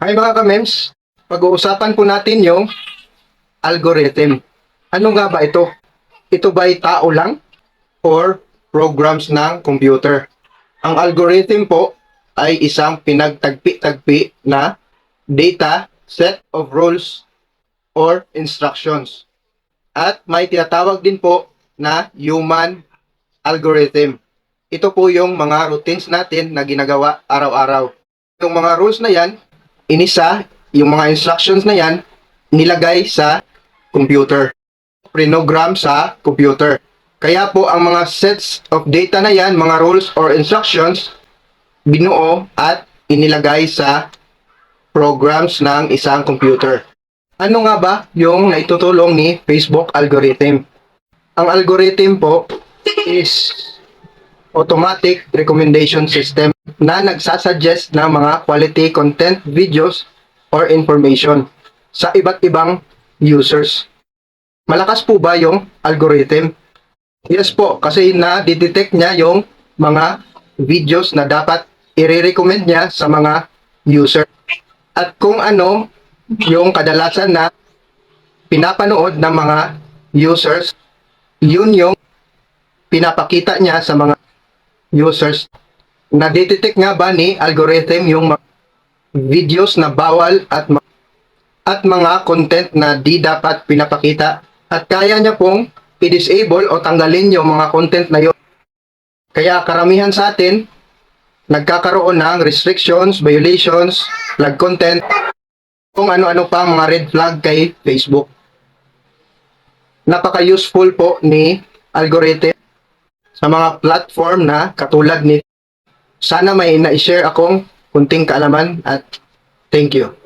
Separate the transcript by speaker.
Speaker 1: Hi mga ka-mems, pag-uusapan po natin yung algorithm. Ano nga ba ito? Ito ba'y tao lang or programs ng computer? Ang algorithm po ay isang pinagtagpi-tagpi na data set of rules or instructions. At may tinatawag din po na human algorithm. Ito po yung mga routines natin na ginagawa araw-araw. Yung mga rules na yan, inisa, yung mga instructions na yan, nilagay sa computer. Prinogram sa computer. Kaya po ang mga sets of data na yan, mga rules or instructions, binuo at inilagay sa programs ng isang computer. Ano nga ba yung naitutulong ni Facebook algorithm? Ang algorithm po is automatic recommendation system na nagsasuggest ng mga quality content, videos, or information sa iba't ibang users. Malakas po ba yung algorithm? Yes po, kasi na-detect niya yung mga videos na dapat i-recommend niya sa mga user. At kung ano yung kadalasan na pinapanood ng mga users, yun yung pinapakita niya sa mga users. Na-detect nga ba ni algorithm yung videos na bawal at mga content na di dapat pinapakita at kaya niya pong i-disable o tanggalin yung mga content na yun. Kaya karamihan sa atin nagkakaroon ng restrictions, violations, flag content, kung ano-ano pa mga red flag kay Facebook. Napaka-useful po ni algorithm sa mga platform na katulad ni. Sana may na-share akong kunting kaalaman at thank you.